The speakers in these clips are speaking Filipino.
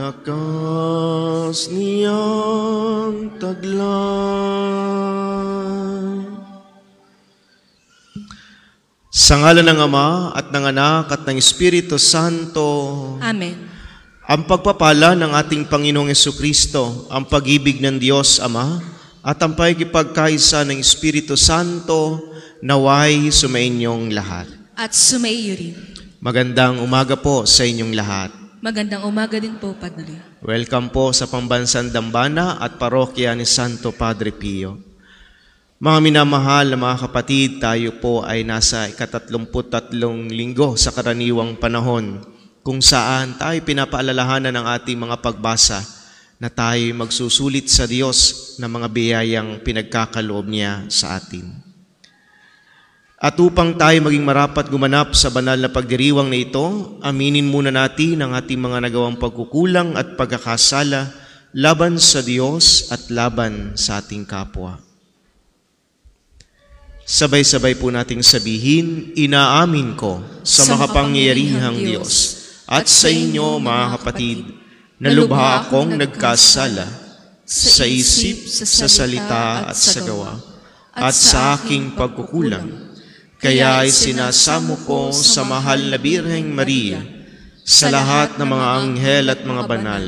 lakas niyang taglay. Sa ngalan ng Ama at ng Anak at ng Espiritu Santo. Amen. Ang pagpapala ng ating Panginoong Jesucristo, ang pag-ibig ng Diyos Ama, at ang pakikipagkaisa ng Espiritu Santo, naway sumainyong lahat. At sumaiyo rin. Magandang umaga po sa inyong lahat. Magandang umaga din po, Padre. Welcome po sa Pambansang Dambana at Parokya ni Santo Padre Pio. Mga minamahal na mga kapatid, tayo po ay nasa 33 linggo sa karaniwang panahon kung saan tayo pinapaalalahanan ng ating mga pagbasa na tayo magsusulit sa Diyos ng mga biyayang pinagkakaloob niya sa atin. At upang tayo maging marapat gumanap sa banal na pagdiriwang na ito, aminin muna natin ang ating mga nagawang pagkukulang at pagkakasala laban sa Diyos at laban sa ating kapwa. Sabay-sabay po nating sabihin, inaamin ko sa makapangyarihang Diyos at sa inyo, mga kapatid, na lubha akong nagkasala sa isip, sa salita at sa gawa, at sa aking pagkukulang. Kaya sinasamo ko sa mahal na Birheng Maria, sa lahat ng mga anghel at mga banal,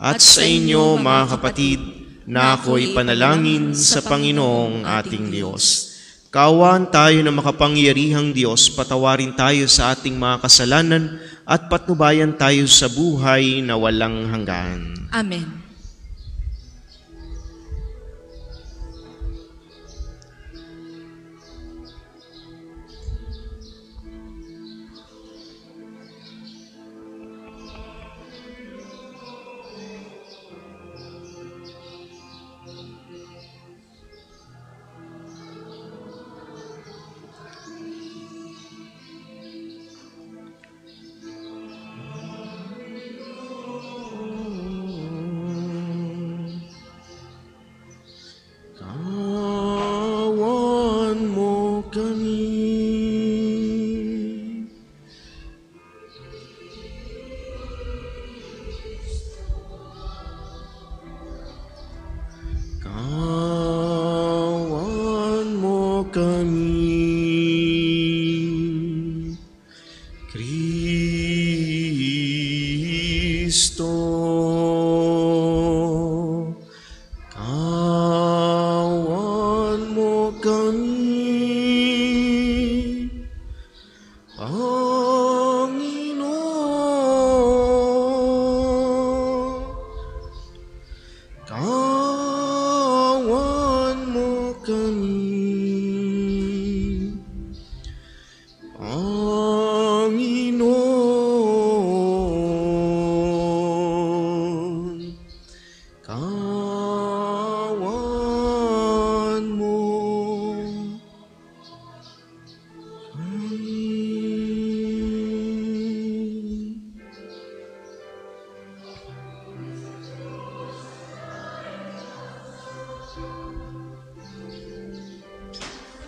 at sa inyo, mga kapatid, na ako'y panalangin sa Panginoong ating Diyos. Kaawaan tayo ng makapangyarihang Diyos, patawarin tayo sa ating mga kasalanan at patnubayan tayo sa buhay na walang hanggan. Amen.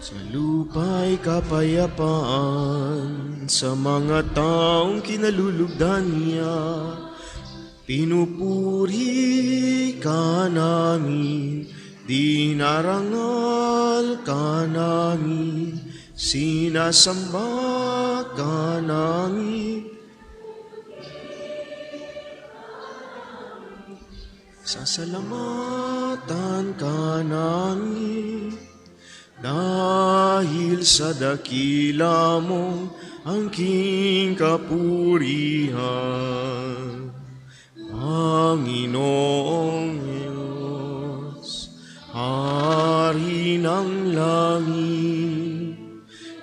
Sa lupa'y kapayapaan sa mga taong kinalulugdan niya. Pinupuri ka namin, dinarangal ka namin, sinasamba ka namin. Sasalamatan ka namin. Dahil sa dakila mo ang king kapurihan, Panginoong Diyos, Hari ng langit,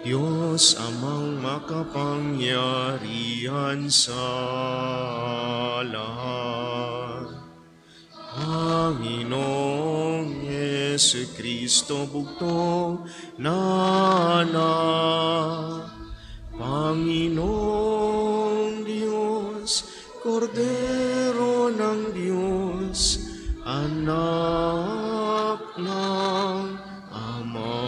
Diyos amang makapangyarihan sa lahat. Panginoong Jesucristo, bugtong na anak, Panginoong Diyos, Kordero ng Diyos, anak ng Ama.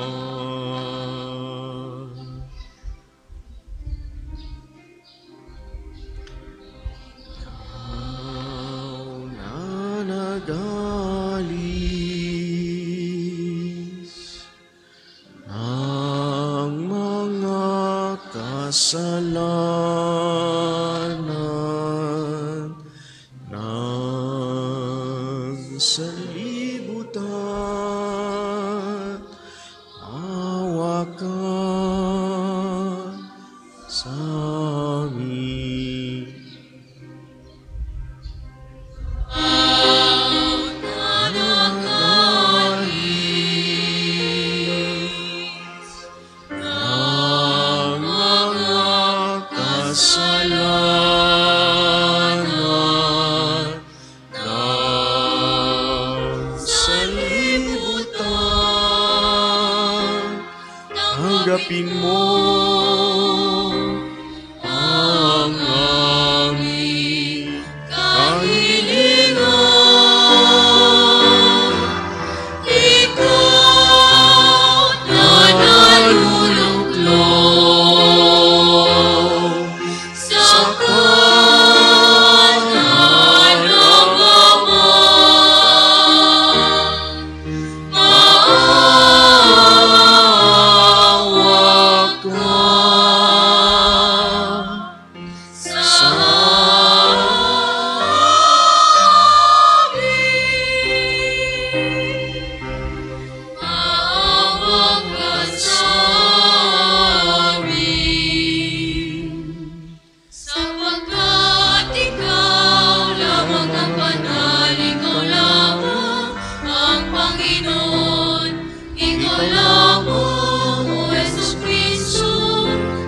kasalanan ng sanlibutan, awa ka sa amin. Kasalanan ng sanlibutan, tanggapin mo ang aming kahilingan. Ikaw na naluluklok sa kanan ng Ama, maawa ka sa amin. Maawa ka sa amin. Sapagkat ikaw lamang ang banal, ikaw lamang ang Panginoon, ikaw lamang, O Jesus Cristo,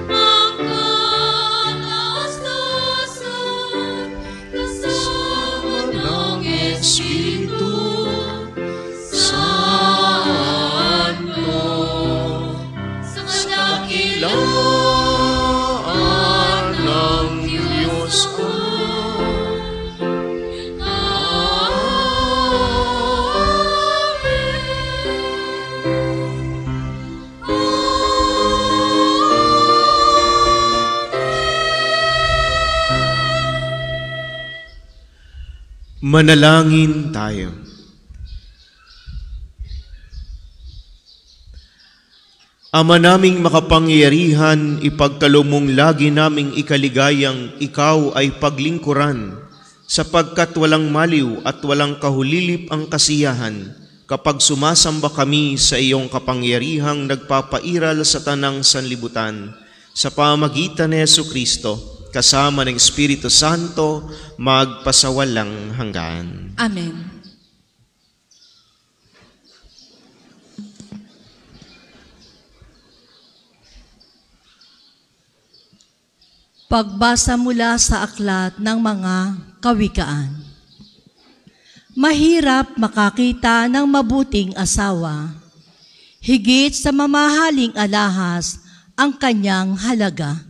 ang kataas-taasan, kasama ng Espiritu Santo, sa kadakilaan ng Diyos Manalangin tayo. Ama naming makapangyarihan, ipagkalumong lagi naming ikaligayang ikaw ay paglingkuran, sapagkat walang maliw at walang kahulilip ang kasiyahan kapag sumasamba kami sa iyong kapangyarihang nagpapairal sa tanang sanlibutan, sa pamagitan ni Jesucristo, kasama ng Espiritu Santo, magpasawalang hanggan. Amen. Pagbasa mula sa aklat ng mga kawikaan. Mahirap makakita ng mabuting asawa, higit sa mamahaling alahas ang kanyang halaga.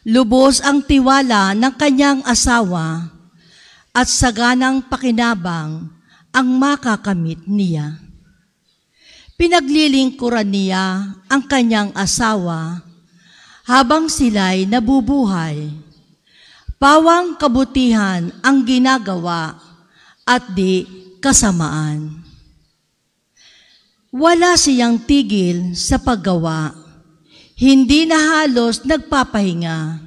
Lubos ang tiwala ng kanyang asawa at saganang pakinabang ang makakamit niya. Pinaglilingkuran niya ang kanyang asawa habang sila'y nabubuhay. Pawang kabutihan ang ginagawa at di kasamaan. Wala siyang tigil sa paggawa. Hindi na halos nagpapahinga.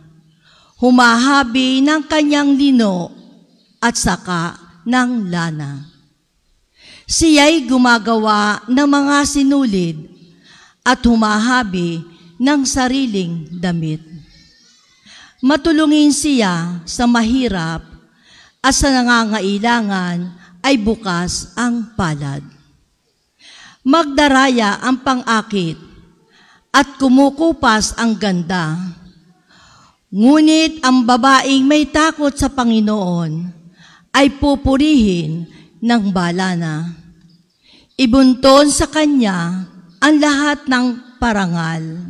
Humahabi ng kanyang lino at saka ng lana. Siya'y gumagawa ng mga sinulid at humahabi ng sariling damit. Matulungin siya sa mahirap at sa nangangailangan ay bukas ang palad. Magdaraya ang pang-akit at kumukupas ang ganda. Ngunit ang babaeng may takot sa Panginoon ay pupurihin ng balana. Ibunton sa kanya ang lahat ng parangal.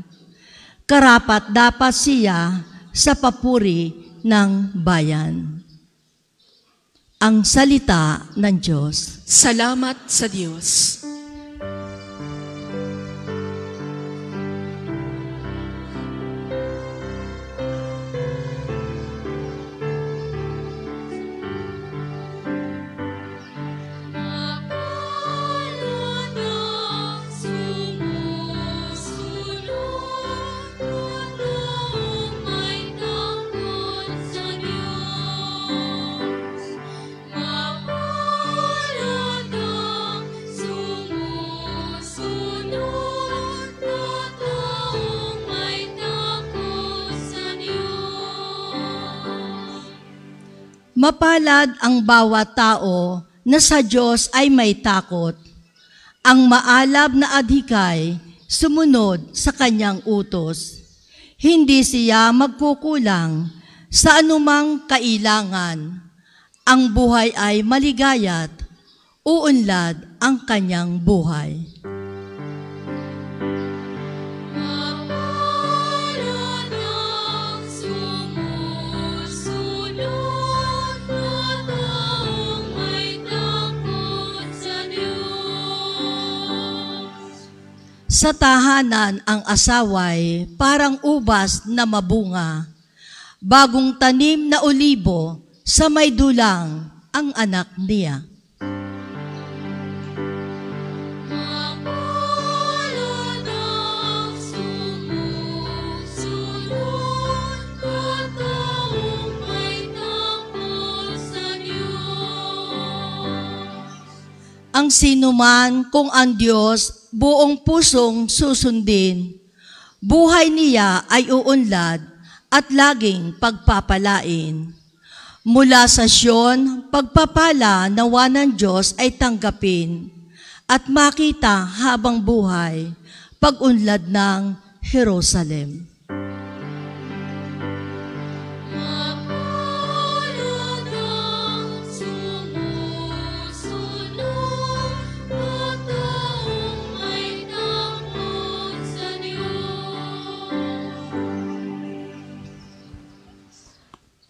Karapat dapat siya sa papuri ng bayan. Ang salita ng Diyos. Salamat sa Diyos. Mapalad ang bawat tao na sa Diyos ay may takot. Ang maalab na adhikay sumunod sa kanyang utos. Hindi siya magkukulang sa anumang kailangan. Ang buhay ay maligaya't uunlad ang kanyang buhay. Sa tahanan ang asaway parang ubas na mabunga, bagong tanim na olibo sa may dulang ang anak niya. Ang sinuman kung ang Diyos buong pusong susundin, buhay niya ay uunlad at laging pagpapalain. Mula sa Siyon, pagpapala nawa ng Diyos ay tanggapin at makita habang buhay, pag-unlad ng Jerusalem.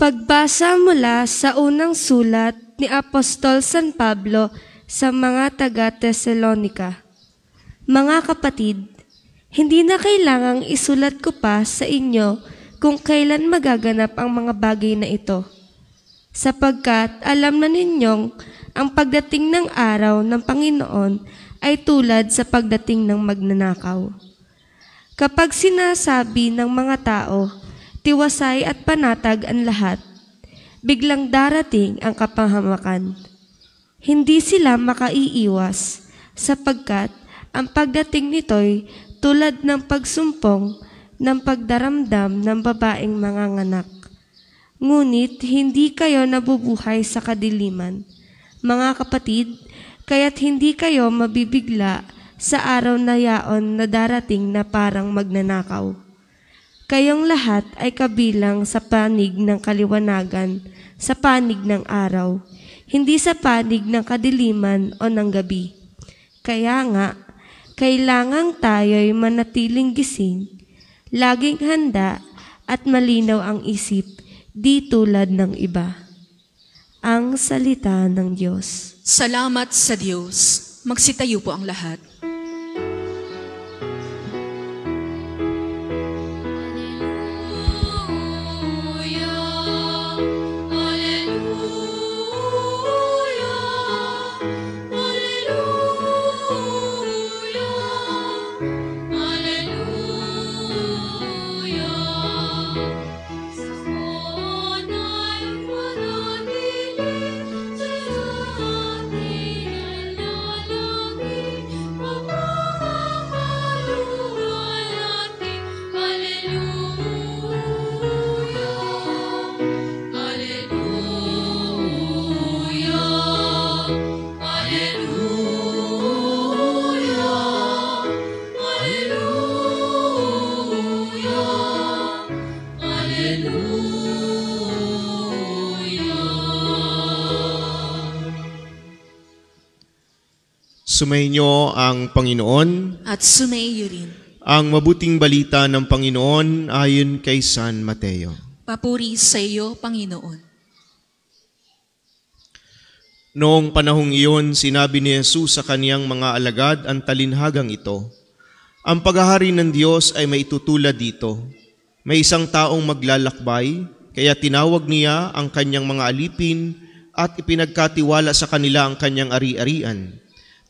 Pagbasa mula sa unang sulat ni Apostol San Pablo sa mga taga-Tesalonika. Mga kapatid, hindi na kailangang isulat ko pa sa inyo kung kailan magaganap ang mga bagay na ito, sapagkat alam na ninyong ang pagdating ng araw ng Panginoon ay tulad sa pagdating ng magnanakaw. Kapag sinasabi ng mga tao, tiwasay at panatag ang lahat, biglang darating ang kapahamakan. Hindi sila makaiiwas, sapagkat ang pagdating nito'y tulad ng pagsumpong ng pagdaramdam ng babaeng manganganak. Ngunit hindi kayo nabubuhay sa kadiliman, mga kapatid, kaya't hindi kayo mabibigla sa araw na yaon na darating na parang magnanakaw. Kayong lahat ay kabilang sa panig ng kaliwanagan, sa panig ng araw, hindi sa panig ng kadiliman o ng gabi. Kaya nga, kailangang tayo'y manatiling gising, laging handa at malinaw ang isip, di tulad ng iba. Ang salita ng Diyos. Salamat sa Diyos. Magsitayo po ang lahat. Sumainyo ang Panginoon At sumaiyo rin. ang mabuting balita ng Panginoon ayon kay San Mateo. Papuri sa iyo, Panginoon. Noong panahong iyon, sinabi ni Jesus sa kaniyang mga alagad ang talinhagang ito, ang paghahari ng Diyos ay maitutulad dito. May isang taong maglalakbay, kaya tinawag niya ang kanyang mga alipin at ipinagkatiwala sa kanila ang kanyang ari-arian.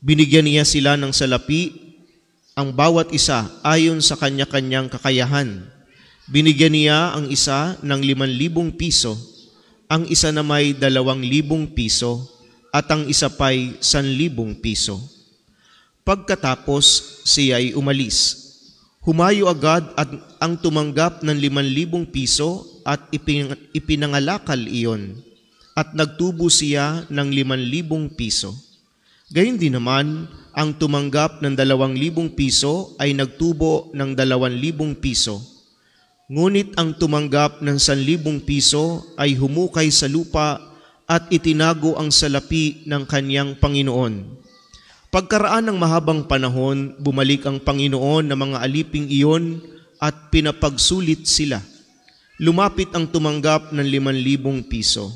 Binigyan niya sila ng salapi, ang bawat isa ayon sa kanya-kanyang kakayahan. Binigyan niya ang isa ng 5,000 piso, ang isa na may 2,000 piso, at ang isa pa'y 1,000 piso. Pagkatapos siya ay umalis. Humayo agad at ang tumanggap ng 5,000 piso at ipinangalakal iyon. at nagtubo siya ng 5,000 piso. Gayon din naman, ang tumanggap ng 2,000 piso ay nagtubo ng 2,000 piso. Ngunit ang tumanggap ng 1,000 piso ay humukay sa lupa at itinago ang salapi ng kanyang Panginoon. Pagkaraan ng mahabang panahon, bumalik ang Panginoon ng mga aliping iyon at pinapagsulit sila. Lumapit ang tumanggap ng 5,000 piso.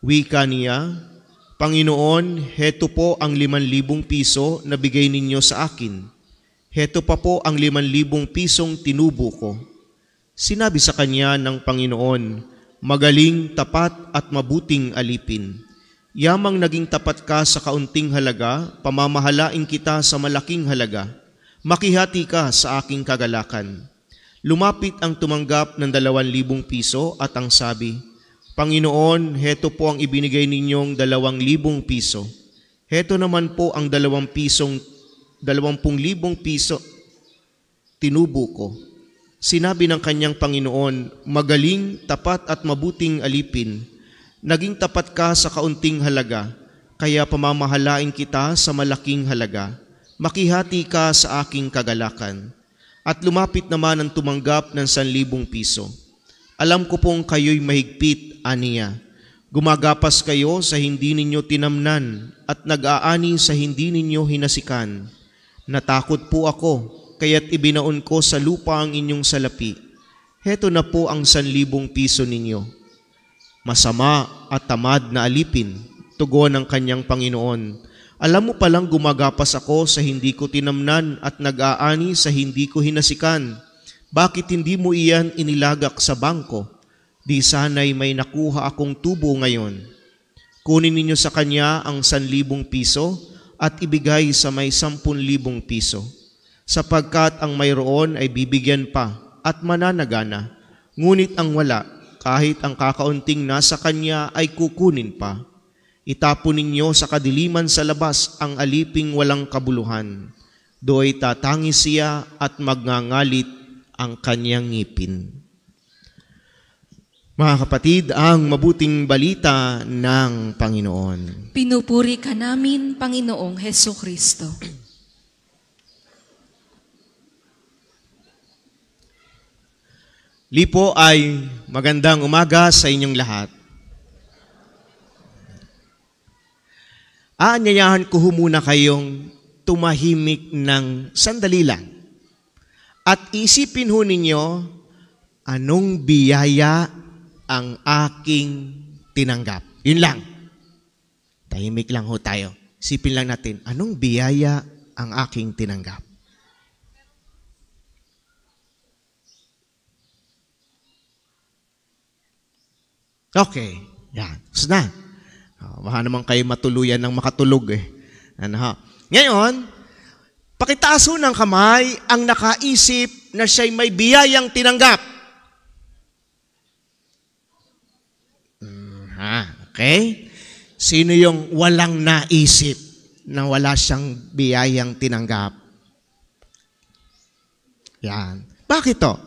Wika niya, Panginoon, heto po ang 5,000 piso na bigay ninyo sa akin. Heto pa po ang 5,000 pisong tinubo ko. Sinabi sa kanya ng Panginoon, magaling, tapat at mabuting alipin. Yamang naging tapat ka sa kaunting halaga, pamamahalain kita sa malaking halaga. Makihati ka sa aking kagalakan. Lumapit ang tumanggap ng 2,000 piso at ang sabi, Panginoon, heto po ang ibinigay ninyong 2,000 piso. Heto naman po ang 20,000 piso tinubo ko. Sinabi ng kanyang Panginoon, magaling, tapat at mabuting alipin. Naging tapat ka sa kaunting halaga, kaya pamamahalain kita sa malaking halaga. Makihati ka sa aking kagalakan. At lumapit naman ang tumanggap ng 1,000 piso. Alam ko pong kayo'y mahigpit, aniya. Gumagapas kayo sa hindi ninyo tinamnan at nag-aani sa hindi ninyo hinasikan. Natakot po ako, kaya't ibinaon ko sa lupa ang inyong salapi. Heto na po ang 1,000 piso ninyo. Masama at tamad na alipin, tugon ng kanyang Panginoon. Alam mo palang gumagapas ako sa hindi ko tinamnan at nag-aani sa hindi ko hinasikan. Bakit hindi mo iyan inilagak sa bangko? Di sana'y may nakuha akong tubo ngayon. Kunin ninyo sa kanya ang 1,000 piso at ibigay sa may 10,000 piso. Sapagkat ang mayroon ay bibigyan pa at mananagana. Ngunit ang wala, kahit ang kakaunting nasa kanya ay kukunin pa. Itapon ninyo sa kadiliman sa labas ang aliping walang kabuluhan. Do'y tatangis siya at magngangalit ang kanyang ngipin. Mga kapatid, ang mabuting balita ng Panginoon. Pinupuri ka namin, Panginoong Hesukristo. Lipo ay magandang umaga sa inyong lahat. Aanyayahan ko muna kayong tumahimik ng sandali lang. At isipin ho ninyo, anong biyaya ang aking tinanggap? Yun lang. Tahimik lang ho tayo. Isipin lang natin, anong biyaya ang aking tinanggap? Okay, yan. Gusto na. Baka naman kayo matuluyan ng makatulog eh. Ano ha? Ngayon, pakitaas ho ng kamay ang nakaisip na siya'y may biyayang tinanggap. Okay? Sino yung walang naisip na wala siyang biyayang tinanggap? Yan. Bakit to?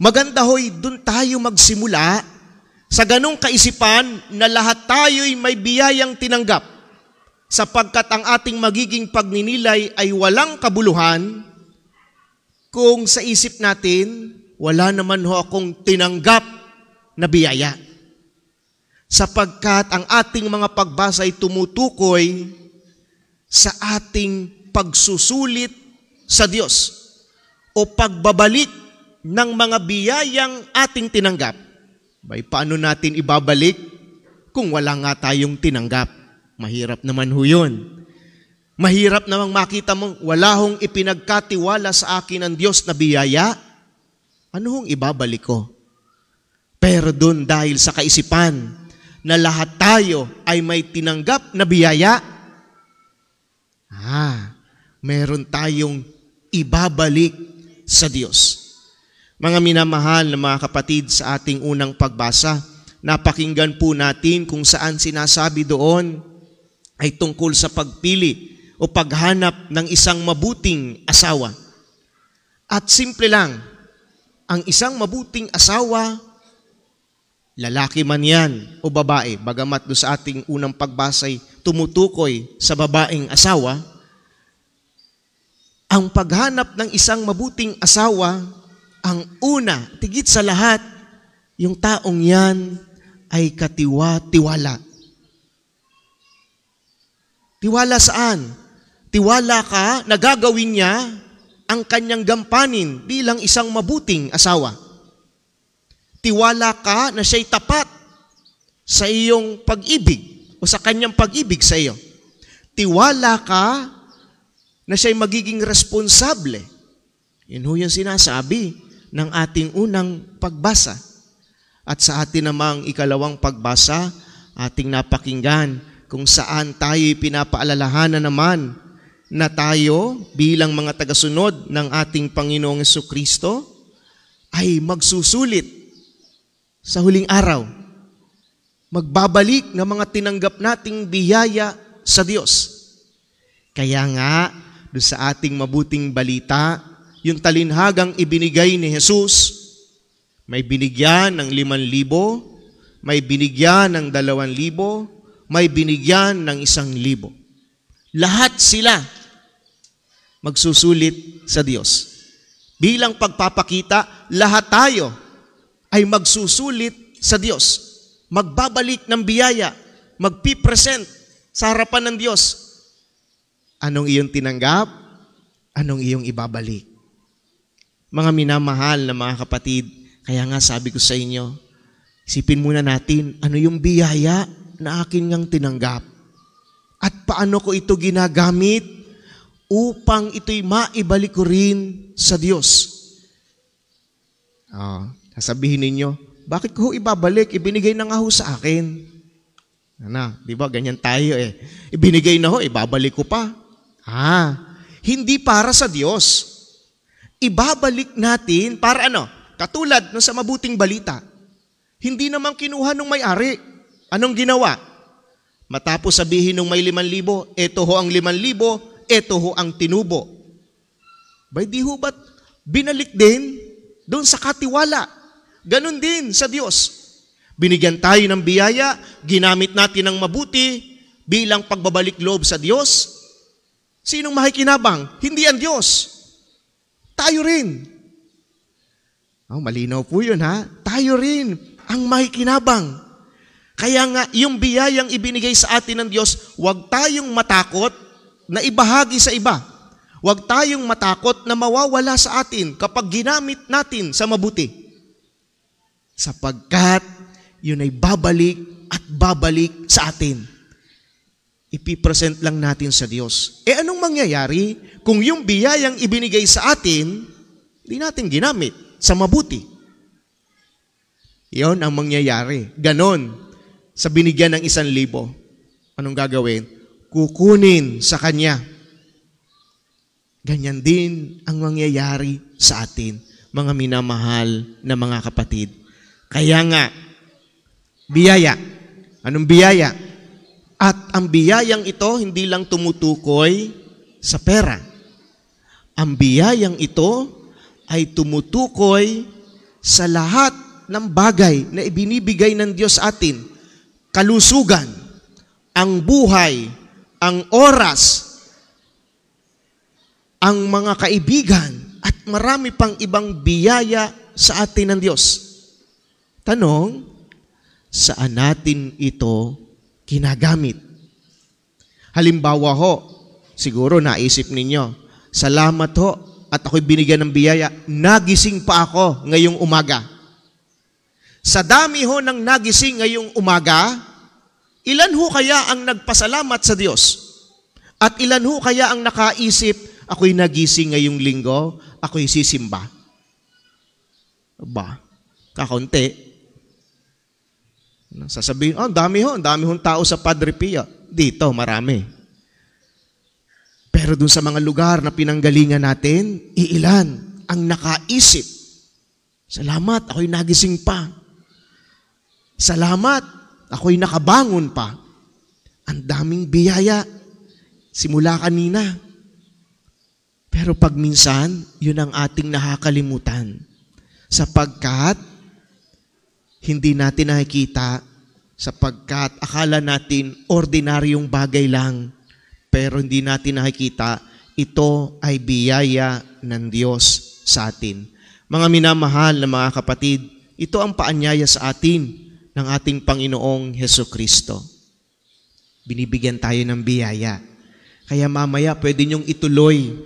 Maganda ho'y dun tayo magsimula sa ganong kaisipan na lahat tayo'y may biyayang tinanggap sapagkat ang ating magiging pagninilay ay walang kabuluhan kung sa isip natin, wala naman ho akong tinanggap na biyaya. Sapagkat ang ating mga pagbasa ay tumutukoy sa ating pagsusulit sa Diyos o pagbabalik ng mga biyayang ating tinanggap. Paano natin ibabalik kung wala nga tayong tinanggap? Mahirap naman ho yun. Mahirap namang makita mong wala hong ipinagkatiwala sa akin ng Diyos na biyaya. Ano hong ibabalik ko? Pero dun dahil sa kaisipan na lahat tayo ay may tinanggap na biyaya, meron tayong ibabalik sa Diyos. Mga minamahal na mga kapatid, sa ating unang pagbasa, napakinggan po natin kung saan sinasabi doon ay tungkol sa pagpili o paghanap ng isang mabuting asawa. At simple lang, ang isang mabuting asawa lalaki man yan o babae, bagamat do sa ating unang pagbasay tumutukoy sa babaeng asawa, ang paghanap ng isang mabuting asawa, ang una, tigit sa lahat, yung taong yan ay katiwa-tiwala. Tiwala saan? Tiwala ka na gagawin niya ang kanyang gampanin bilang isang mabuting asawa. Tiwala ka na siya'y tapat sa iyong pag-ibig o sa kanyang pag-ibig sa iyo. Tiwala ka na siya'y magiging responsable. Yun ho yung sinasabi ng ating unang pagbasa. At sa atin namang ikalawang pagbasa, ating napakinggan kung saan tayo'y pinapaalalahanan naman na tayo bilang mga tagasunod ng ating Panginoong Jesucristo ay magsusulit sa huling araw. Magbabalik ng mga tinanggap nating biyaya sa Diyos. Kaya nga, doon sa ating mabuting balita, yung talinhagang ibinigay ni Jesus, may binigyan ng 5,000, may binigyan ng 2,000, may binigyan ng 1,000. Lahat sila magsusulit sa Diyos. Bilang pagpapakita, lahat tayo ay magsusulit sa Diyos. Magbabalik ng biyaya, magpipresent sa harapan ng Diyos. Anong iyong tinanggap? Anong iyong ibabalik? Mga minamahal na mga kapatid, kaya nga sabi ko sa inyo, isipin muna natin, ano yung biyaya na akin ngang tinanggap? At paano ko ito ginagamit upang ito'y maibalik ko rin sa Diyos? Sasabihin ninyo, bakit ko ibabalik? Ibinigay na nga ho sa akin. Di ba? Ganyan tayo eh. Ibinigay na ho, ibabalik ko pa. Hindi para sa Diyos. Ibabalik natin para ano? Katulad ng sa mabuting balita. Hindi naman kinuha nung may-ari. Anong ginawa? Matapos sabihin nung may 5,000, eto ho ang 5,000, eto ho ang tinubo. Bay di ho ba't binalik din doon sa katiwala? Ganon din sa Diyos. Binigyan tayo ng biyaya, ginamit natin ng mabuti bilang pagbabalik loob sa Diyos. Sinong makikinabang? Hindi ang Diyos. Tayo rin. Malinaw po yun ha. Tayo rin ang makikinabang. Kaya nga, yung biyayang ibinigay sa atin ng Diyos, huwag tayong matakot na ibahagi sa iba. Huwag tayong matakot na mawawala sa atin kapag ginamit natin sa mabuti. Sapagkat yun ay babalik at babalik sa atin. Ipipresent lang natin sa Diyos. Anong mangyayari kung yung biyayang ibinigay sa atin, hindi natin ginamit sa mabuti? Yun ang mangyayari. Ganon. Sa binigyan ng 1,000, anong gagawin? Kukunin sa Kanya. Ganyan din ang mangyayari sa atin, mga minamahal na mga kapatid. Kaya nga, biyaya. Anong biyaya? At ang biyayang ito, hindi lang tumutukoy sa pera. Ang biyayang ito ay tumutukoy sa lahat ng bagay na ibinibigay ng Diyos atin. Kalusugan, ang buhay, ang oras, ang mga kaibigan, at marami pang ibang biyaya sa atin ng Diyos. Tanong, saan natin ito ginagamit? Halimbawa ho, siguro naisip ninyo, salamat ho at ako'y binigyan ng biyaya, nagising pa ako ngayong umaga. Sa dami ho ng nagising ngayong umaga, ilan ho kaya ang nagpasalamat sa Diyos? At ilan ho kaya ang nakaisip, ako'y nagising ngayong linggo, ako'y sisimba? Kakaunti. Sasabihin, ang dami hong tao sa Padre Pio. Dito, marami. Pero dun sa mga lugar na pinanggalingan natin, iilan ang nakaisip. Salamat, ako'y nagising pa. Salamat, ako'y nakabangon pa. Ang daming biyaya simula kanina. Pero pag minsan, yun ang ating nakakalimutan. Sapagkat hindi natin nakikita sapagkat akala natin ordinaryong bagay lang, pero hindi natin nakikita ito ay biyaya ng Diyos sa atin. Mga minamahal na mga kapatid, ito ang paanyaya sa atin ng ating Panginoong Hesukristo. Binibigyan tayo ng biyaya. Kaya mamaya pwede niyong ituloy.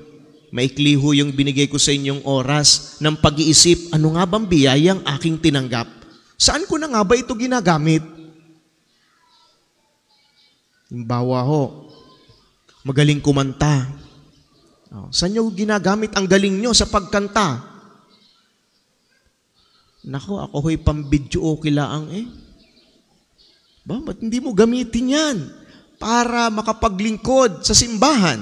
Maikli ho yung binigay ko sa inyong oras ng pag-iisip, ano nga bang biyayang aking tinanggap? Saan ko na nga ba ito ginagamit? Halimbawa ho, magaling kumanta. Saan nyo ginagamit ang galing nyo sa pagkanta? Nako, ako ho'y pambidyo okay laang ba't hindi mo gamitin yan? Para makapaglingkod sa simbahan,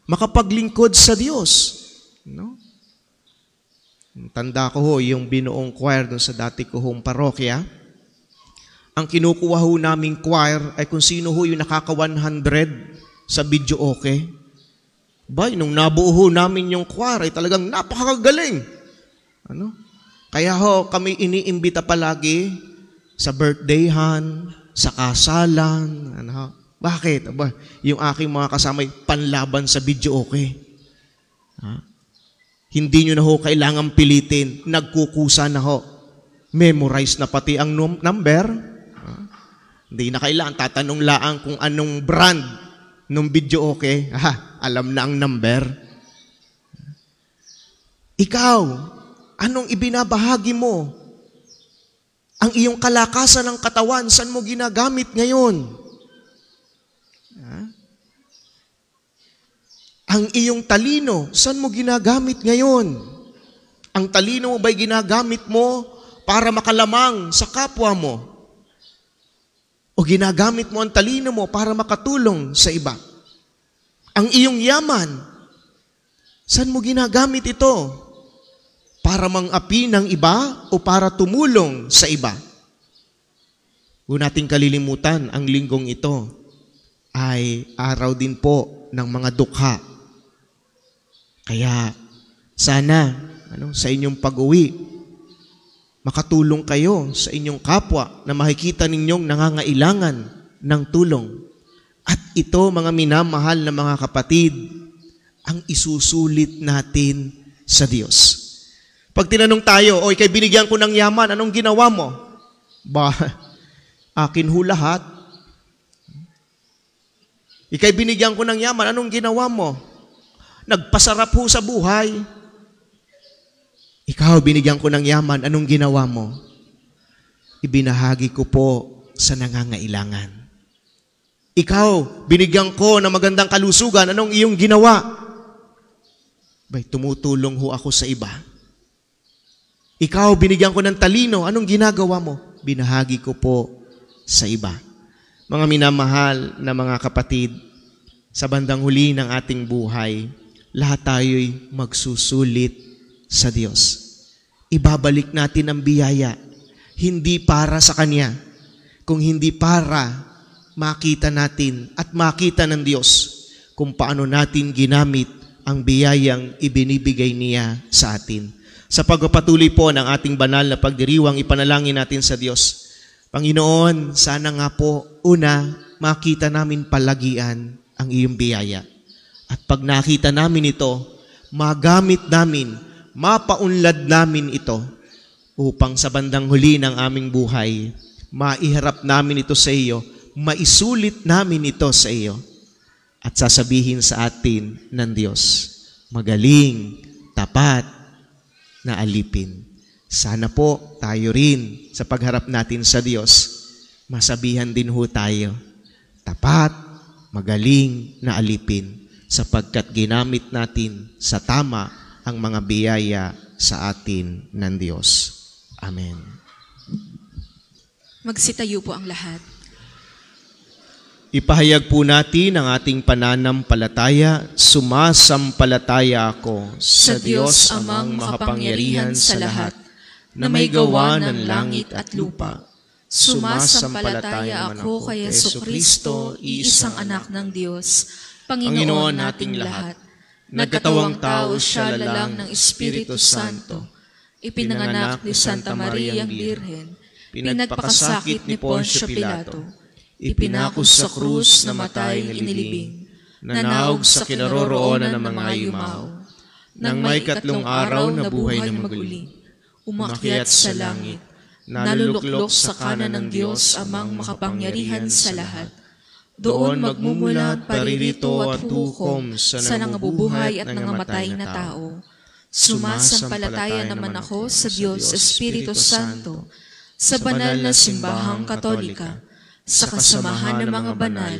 makapaglingkod sa Diyos. No? Tanda ko ho, yung binuong choir dun sa dati ko hong parokya, ang kinukuha ho naming choir ay kung sino ho yung nakaka-100 sa video okay. Nung nabuo ho namin yung choir ay talagang napakagaling. Kaya ho kami iniimbita palagi sa birthdayhan, sa kasalan. Bakit? Yung aking mga kasamay panlaban sa video okay. Hindi nyo na ho kailangan pilitin. Nagkukusa na ho. Memorize na pati ang number. Hindi na kailangan. Tatanong laang kung anong brand nung video okay. Alam na ang number. Ikaw, anong ibinabahagi mo? Ang iyong kalakasan ng katawan, saan mo ginagamit ngayon? Ang iyong talino, saan mo ginagamit ngayon? Ang talino mo ba'y ginagamit mo para makalamang sa kapwa mo? O ginagamit mo ang talino mo para makatulong sa iba? Ang iyong yaman, saan mo ginagamit ito? Para mang-api ng iba o para tumulong sa iba? Huwag nating kalilimutan, ang linggong ito ay araw din po ng mga dukha. Kaya sana sa inyong pag-uwi, makatulong kayo sa inyong kapwa na makikita ninyong nangangailangan ng tulong. At ito, mga minamahal na mga kapatid, ang isusulit natin sa Diyos. Pag tinanong tayo, ikay binigyan ko ng yaman, anong ginawa mo? Akin ho lahat. Ikay binigyan ko ng yaman, anong ginawa mo? Nagpasarap ho sa buhay. Ikaw, binigyan ko ng yaman, anong ginawa mo? Ibinahagi ko po sa nangangailangan. Ikaw, binigyan ko ng magandang kalusugan, anong iyong ginawa? Tumutulong ho ako sa iba. Ikaw, binigyan ko ng talino, anong ginagawa mo? Binahagi ko po sa iba. Mga minamahal na mga kapatid, sa bandang huli ng ating buhay, lahat tayo'y magsusulit sa Diyos. Ibabalik natin ang biyaya, hindi para sa Kanya, kung hindi para makita natin at makita ng Diyos kung paano natin ginamit ang biyayang ibinibigay niya sa atin. Sa pagpapatuloy po ng ating banal na pagdiriwang, ipanalangin natin sa Diyos. Panginoon, sana nga po, una, makita namin palagian ang iyong biyaya. At pag nakita namin ito, magamit namin, mapaunlad namin ito upang sa bandang huli ng aming buhay, maiharap namin ito sa iyo, maisulit namin ito sa iyo, at sasabihin sa atin ng Diyos, magaling, tapat, na alipin. Sana po tayo rin sa pagharap natin sa Diyos, masabihan din ho tayo, tapat, magaling na alipin, sapagkat ginamit natin sa tama ang mga biyaya sa atin ng Diyos. Amen. Magsitayo po ang lahat. Ipahayag po natin ang ating pananampalataya. Sumasampalataya ako sa Diyos amang makapangyarihan sa lahat, na may gawa ng langit at lupa. Sumasampalataya ako kay Jesucristo, iisang anak ng Diyos, Panginoon nating lahat. Nagkatawang tao siya lalang ng Espiritu Santo. Ipinanganak ni Santa Mariang Birhen. pinagpakasakit ni Poncio Pilato, ipinako sa krus, namatay, inilibing, nanaog sa kinaroroonan ng mga yumaw. Nang may 3 araw na buhay na maguli, umakyat sa langit, naluluklok sa kanan ng Diyos amang makapangyarihan sa lahat. Doon magmumulat paririto at hukom sa nangabubuhay at nangamatay na tao. Sumasampalataya naman ako sa Diyos Espiritu Santo, sa banal na simbahang Katolika, sa kasamahan ng mga banal,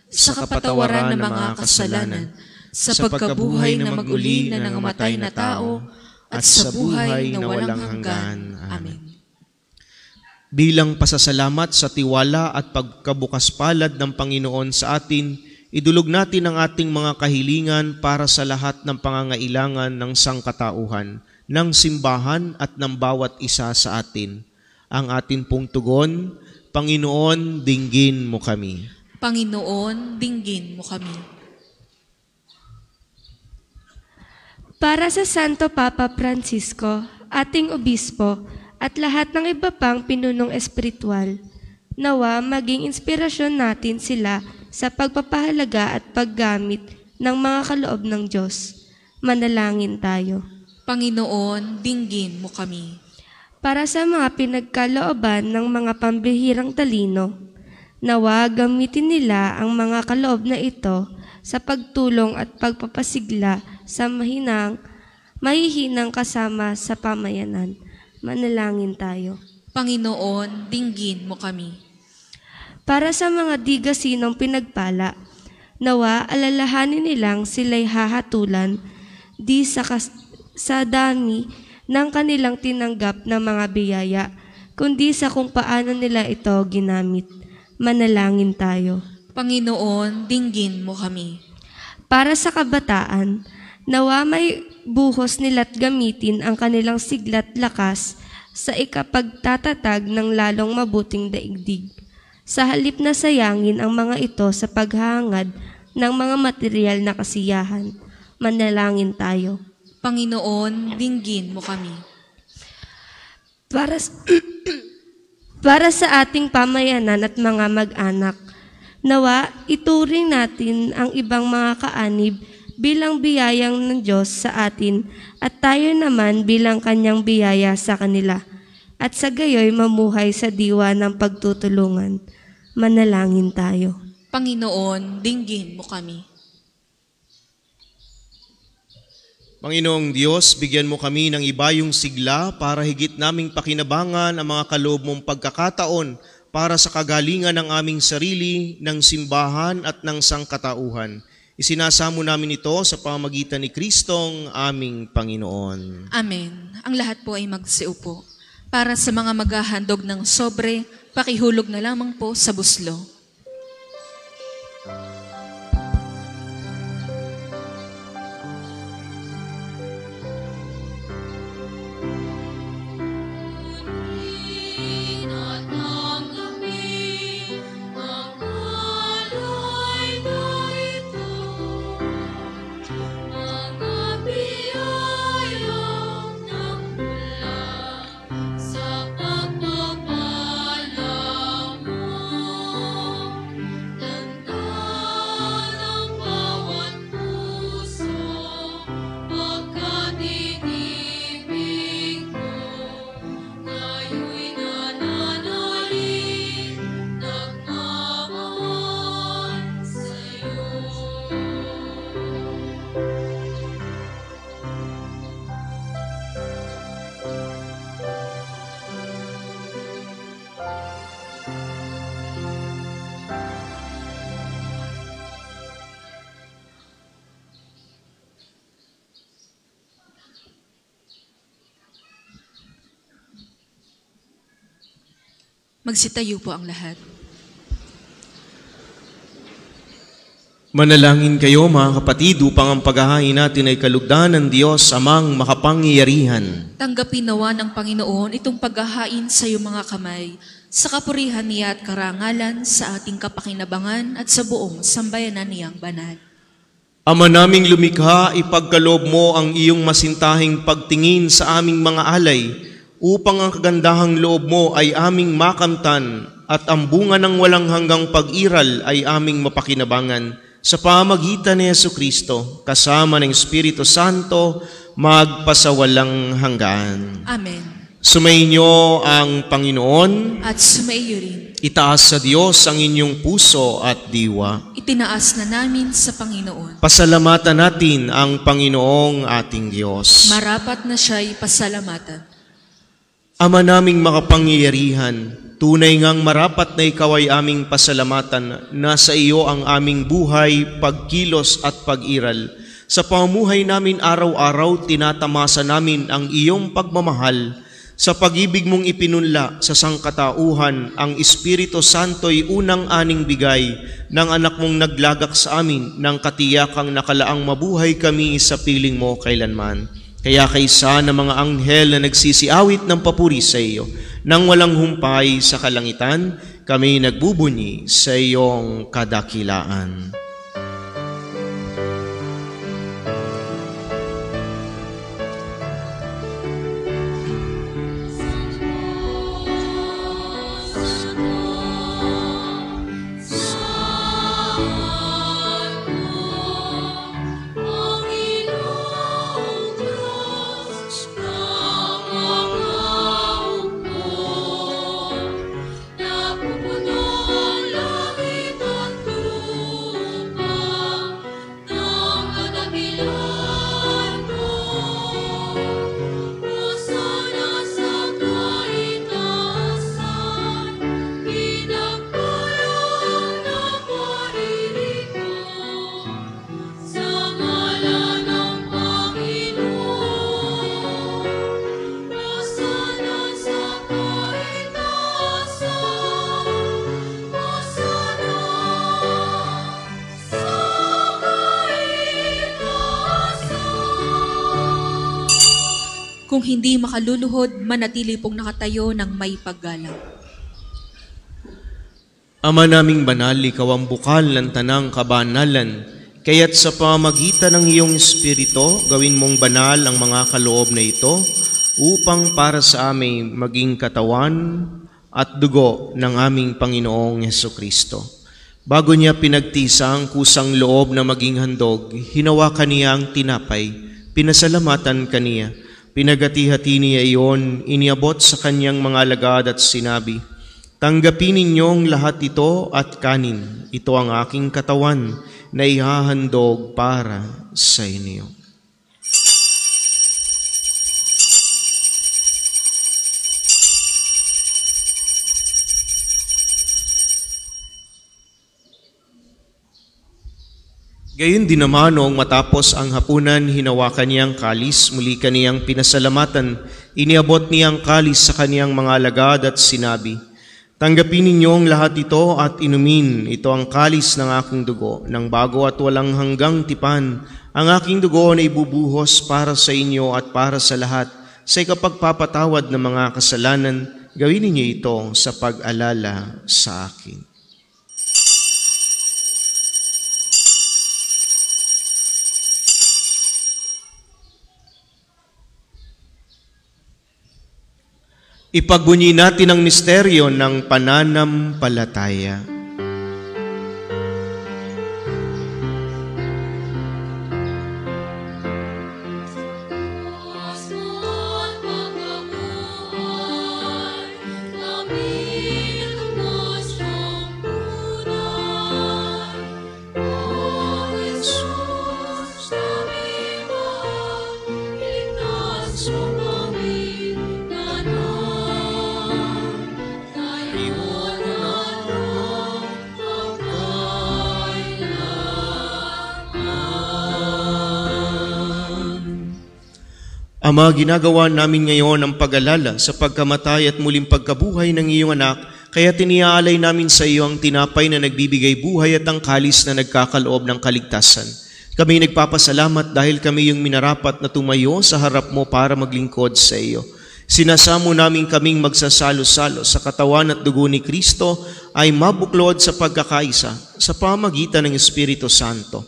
sa kapatawaran ng mga kasalanan, sa pagkabuhay na maguli na nangamatay na tao, at sa buhay na walang hanggan. Amen. Bilang pasasalamat sa tiwala at pagkabukas palad ng Panginoon sa atin, idulog natin ang ating mga kahilingan para sa lahat ng pangangailangan ng sangkatauhan, ng simbahan at ng bawat isa sa atin. Ang atin pong tugon, Panginoon, dinggin mo kami. Panginoon, dinggin mo kami. Para sa Santo Papa Francisco, ating obispo, at lahat ng iba pang pinunong espiritual, nawa maging inspirasyon natin sila sa pagpapahalaga at paggamit ng mga kaloob ng Diyos. Manalangin tayo. Panginoon, dinggin mo kami. Para sa mga pinagkalooban ng mga pambihirang talino, nawa gamitin nila ang mga kaloob na ito sa pagtulong at pagpapasigla sa mahihinang kasama sa pamayanan. Manalangin tayo. Panginoon, dinggin mo kami. Para sa mga di gasinong pinagpala, nawa alalahanin nilang sila'y hahatulan di sa dami ng kanilang tinanggap na mga biyaya, kundi sa kung paano nila ito ginamit. Manalangin tayo. Panginoon, dinggin mo kami. Para sa kabataan, nawa may buhos nila't gamitin ang kanilang sigla't lakas sa ikapagtatatag ng lalong mabuting daigdig. Sa halip na sayangin ang mga ito sa paghahangad ng mga material na kasiyahan. Manalangin tayo. Panginoon, dinggin mo kami. Para sa ating pamayanan at mga mag-anak, nawa ituring natin ang ibang mga kaanib bilang biyayang ng Diyos sa atin at tayo naman bilang kanyang biyaya sa kanila at sa gayoy mamuhay sa diwa ng pagtutulungan. Manalangin tayo. Panginoon, dinggin mo kami. Panginoong Diyos, bigyan mo kami ng ibayong sigla para higit naming pakinabangan ang mga kaloob mong pagkakataon para sa kagalingan ng aming sarili, ng simbahan at ng sangkatauhan. Isinasamo namin ito sa pamamagitan ni Kristong aming Panginoon. Amen. Ang lahat po ay magsiupo. Para sa mga maghahandog ng sobre, pakihulog na lamang po sa buslo. Magsitayo po ang lahat. Manalangin kayo mga kapatid upang ang paghahain natin ay kalugdan ng Diyos amang makapangyarihan. Tanggapin nawa ng Panginoon itong paghahain sa iyong mga kamay, sa kapurihan niya at karangalan, sa ating kapakinabangan at sa buong sambayanan niyang banal. Ama naming lumikha, ipagkaloob mo ang iyong masintahing pagtingin sa aming mga alay, upang ang kagandahang loob mo ay aming makamtan at ang bunga ng walang hanggang pag-iral ay aming mapakinabangan sa pamagitan ni Jesucristo, kasama ng Espiritu Santo, magpasawalang hanggan. Amen. Sumainyo ang Panginoon. At sumaiyo rin. Itaas sa Diyos ang inyong puso at diwa. Itinaas na namin sa Panginoon. Pasalamatan natin ang Panginoong ating Diyos. Marapat na siya'y pasalamatan. Ama naming makapangyarihan, tunay ngang marapat na ikaw ay aming pasalamatan na sa iyo ang aming buhay, pagkilos at pag-iral. Sa pamumuhay namin araw-araw, tinatamasa namin ang iyong pagmamahal. Sa pag-ibig mong ipinunla sa sangkatauhan, ang Espiritu Santo'y unang aning bigay ng anak mong naglagak sa amin ng katiyakang nakalaang mabuhay kami sa piling mo kailanman. Kaya kaysa ng mga anghel na nagsisiawit ng papuri sa iyo, nang walang humpay sa kalangitan, kami nagbubunyi sa iyong kadakilaan. Kung hindi makaluluhod, manatili pong nakatayo ng may paggalang. Ama naming banal, ikaw ang bukal ng tanang kabanalan, kaya't sa pamagitan ng iyong Espiritu, gawin mong banal ang mga kaloob na ito, upang para sa amin maging katawan at dugo ng aming Panginoong Jesucristo. Bago niya pinagtisa ang kusang loob na maging handog, hinawakan niya ang tinapay, pinasalamatan kaniya. Pinagati-hati niya iyon, iniabot sa kanyang mga alagad at sinabi, "Tanggapin ninyong lahat ito at kanin. Ito ang aking katawan na ihahandog para sa inyo." Gayon din naman noong matapos ang hapunan, hinawakan niyang kalis, muli kaniyang pinasalamatan, iniabot niyang kalis sa kaniyang mga alagad at sinabi, "Tanggapin ninyong lahat ito at inumin, ito ang kalis ng aking dugo, ng bago at walang hanggang tipan. Ang aking dugo na ibubuhos para sa inyo at para sa lahat, sa ikapagpapatawad ng mga kasalanan. Gawin ninyo ito sa pag-alala sa akin." Ipagbunyi natin ang misteryo ng pananampalataya. Ama, ginagawa namin ngayon ang pag-alala sa pagkamatay at muling pagkabuhay ng iyong anak, kaya tiniaalay namin sa iyo ang tinapay na nagbibigay buhay at ang kalis na nagkakaloob ng kaligtasan. Kami nagpapasalamat dahil kami yung minarapat na tumayo sa harap mo para maglingkod sa iyo. Sinasamo namin kaming magsasalo-salo sa katawan at dugo ni Kristo ay mabuklod sa pagkakaisa sa pamagitan ng Espiritu Santo.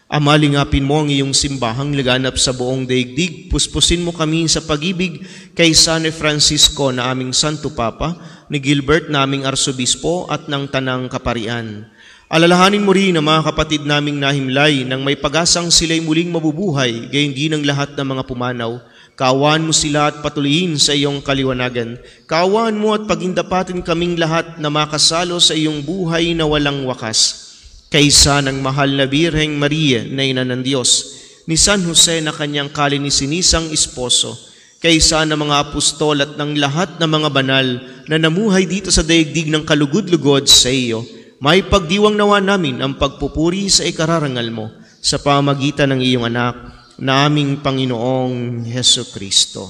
Ama, lingapin mo ang iyong simbahang laganap sa buong daigdig. Puspusin mo kami sa pag-ibig kay San Francisco na aming Santo Papa, ni Gilbert na aming Arsobispo at ng Tanang Kaparian. Alalahanin mo rin ang mga kapatid naming nahimlay nang may pag-asang sila'y muling mabubuhay, gayon din ang lahat ng mga pumanaw. Kaawaan mo sila at patuloyin sa iyong kaliwanagan. Kaawaan mo at pagindapatin kaming lahat na makasalo sa iyong buhay na walang wakas. Kaysa ng mahal na Birheng Maria na Ina ng Diyos, ni San Jose na kanyang kalininisang esposo, kaysa ng mga apostol at ng lahat ng mga banal na namuhay dito sa daigdig ng kalugod-lugod sa iyo, may pagdiwang nawa namin ang pagpupuri sa ikararangal mo sa pamagitan ng iyong anak na aming Panginoong Heso Kristo.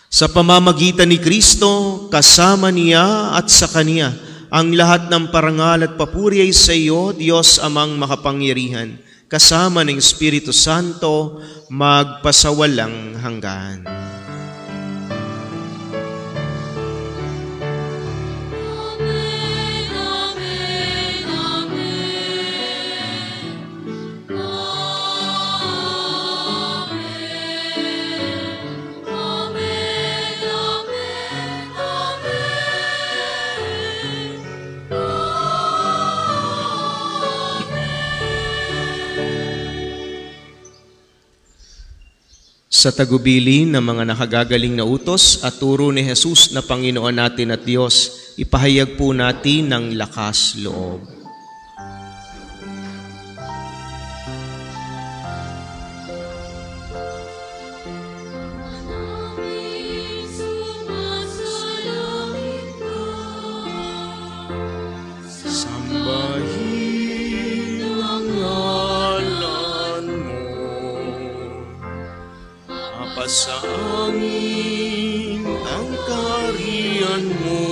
Sa pamamagitan ni Kristo, kasama niya at sa Kaniya, ang lahat ng parangal at papuri ay sa iyo, Diyos Amang makapangyarihan, kasama ng Espiritu Santo, magpasawalang hanggan. Sa tagubilin ng mga nakagagaling na utos at turo ni Jesus na Panginoon natin at Diyos, ipahayag po natin ng lakas loob. Sa amin ang kaharian mo,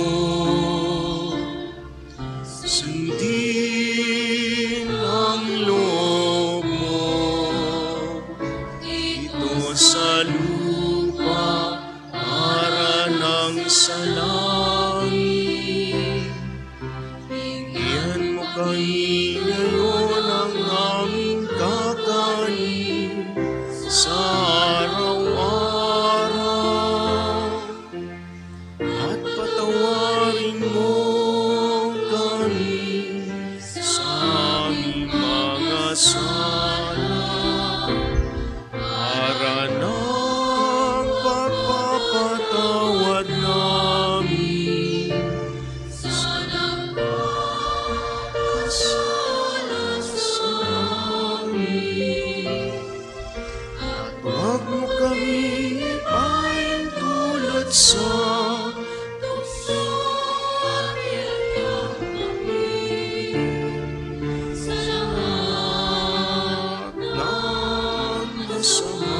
sundin ang loob mo, dito sa lupa para ng sa langit. Bigyan mo kami ngayon ang aming kakanin sa araw-araw, at patawarin mo kami sa aming mga sala, para ng pagpapatawad namin sa nagkakasala sa amin. Huwag mo kami ipahin tulad sa tukso at iyak kami sa lahat ng masama.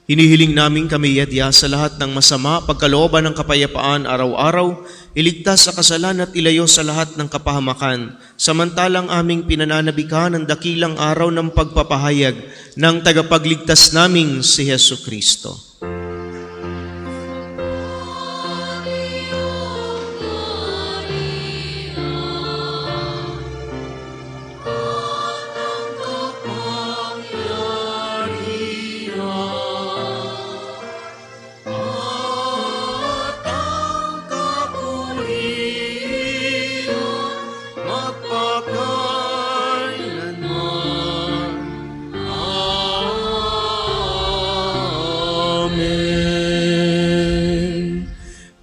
Hinihiling namin kami yadya sa lahat ng masama, pagkalooban ng kapayapaan araw-araw, iligtas sa kasalan at ilayo sa lahat ng kapahamakan, samantalang aming pinananabikan ang dakilang araw ng pagpapahayag ng tagapagligtas naming si Heso Kristo.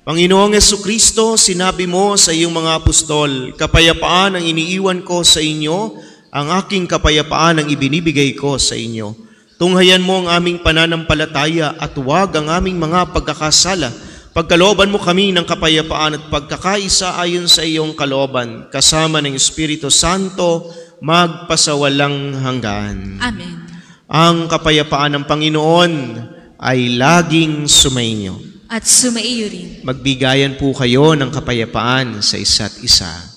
Panginoong Jesucristo, sinabi mo sa iyong mga apostol, kapayapaan ang iniiwan ko sa inyo, ang aking kapayapaan ang ibinibigay ko sa inyo. Tunghayan mo ang aming pananampalataya at huwag ang aming mga pagkakasala. Pagkalooban mo kami ng kapayapaan at pagkakaisa ayon sa iyong kalooban, kasama ng Espiritu Santo, magpasawalang hanggan. Amen. Ang kapayapaan ng Panginoon ay laging sumainyo. At sumaiyo rin. Magbigayan po kayo ng kapayapaan sa isa't isa.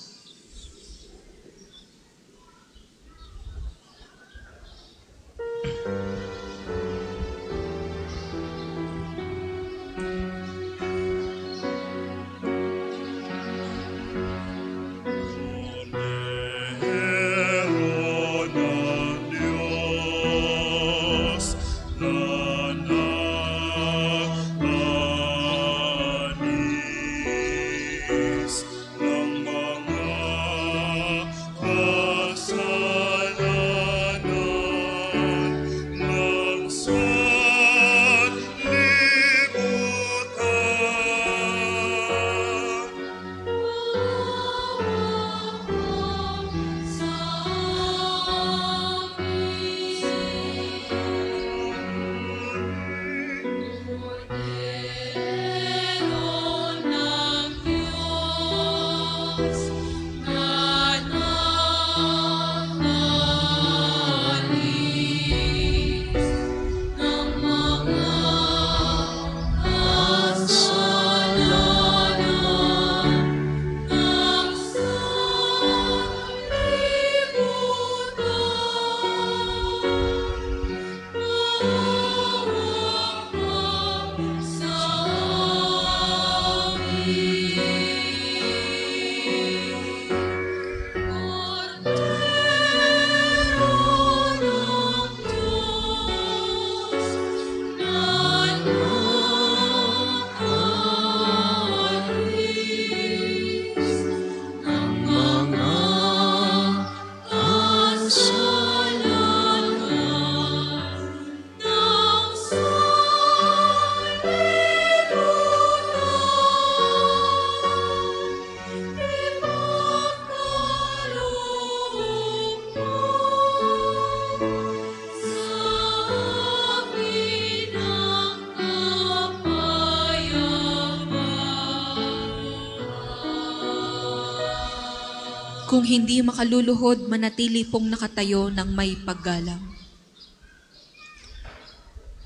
Kung hindi makaluluhod, manatili pong nakatayo ng may paggalang.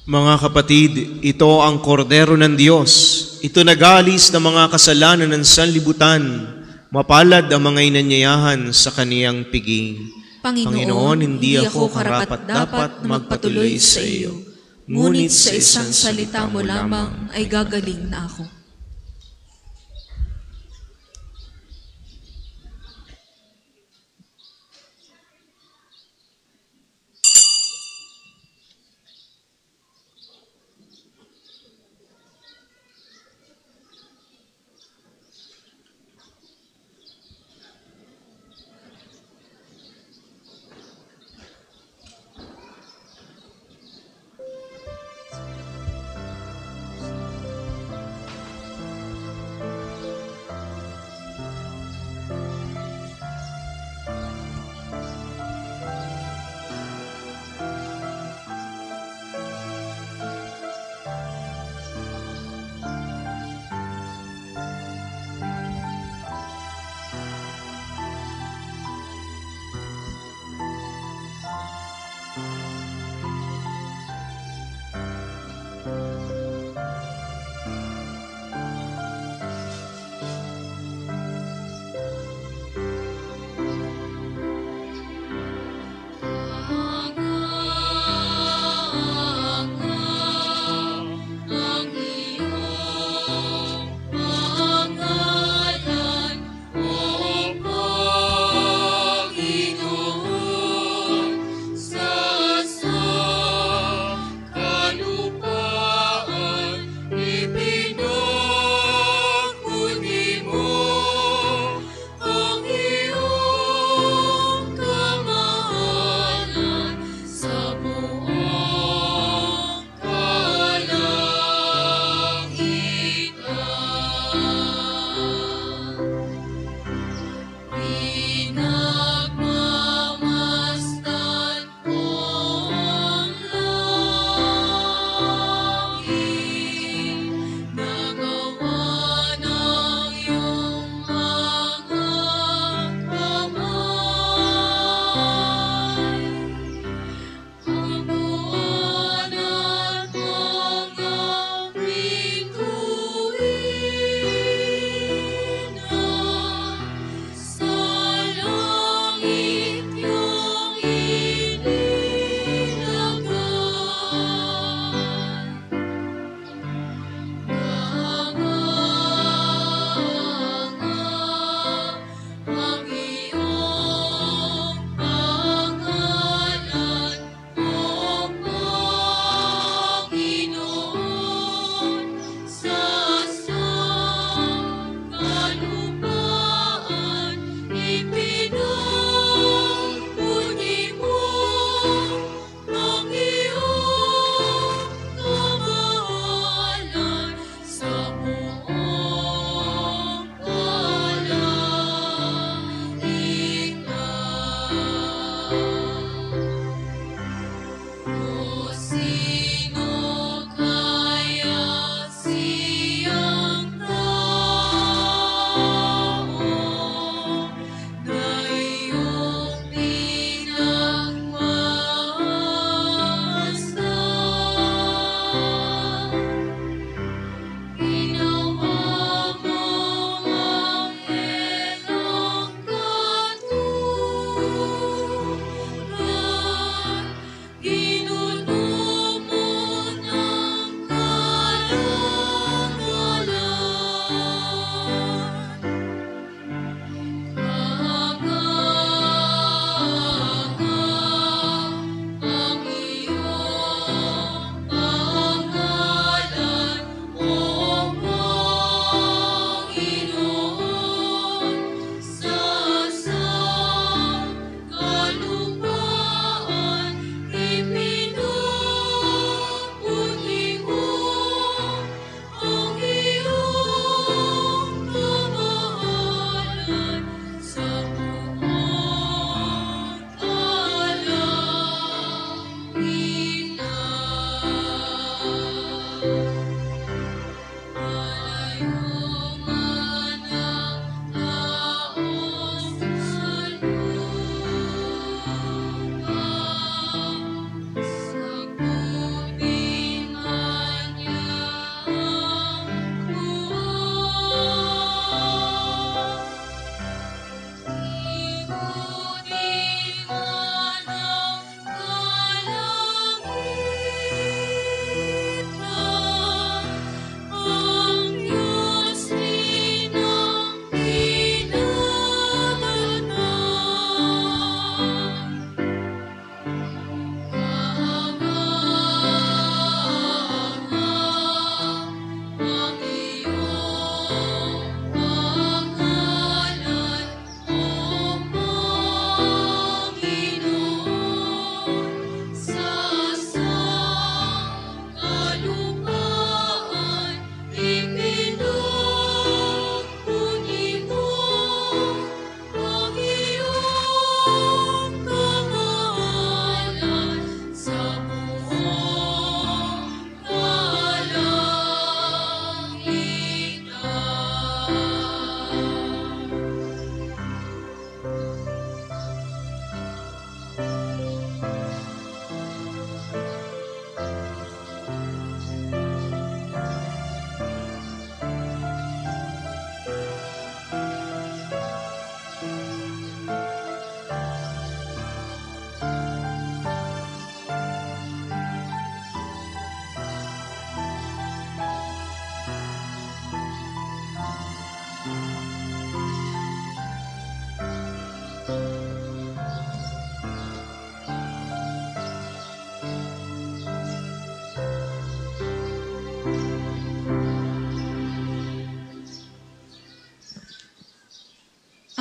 Mga kapatid, ito ang kordero ng Diyos. Ito nag-aalis ng mga kasalanan ng sanlibutan. Mapalad ang mga inanyayahan sa kaniyang piging. Panginoon, hindi ako karapat-dapat magpatuloy sa iyo. Ngunit sa isang salita mo lamang ay gagaling na ako.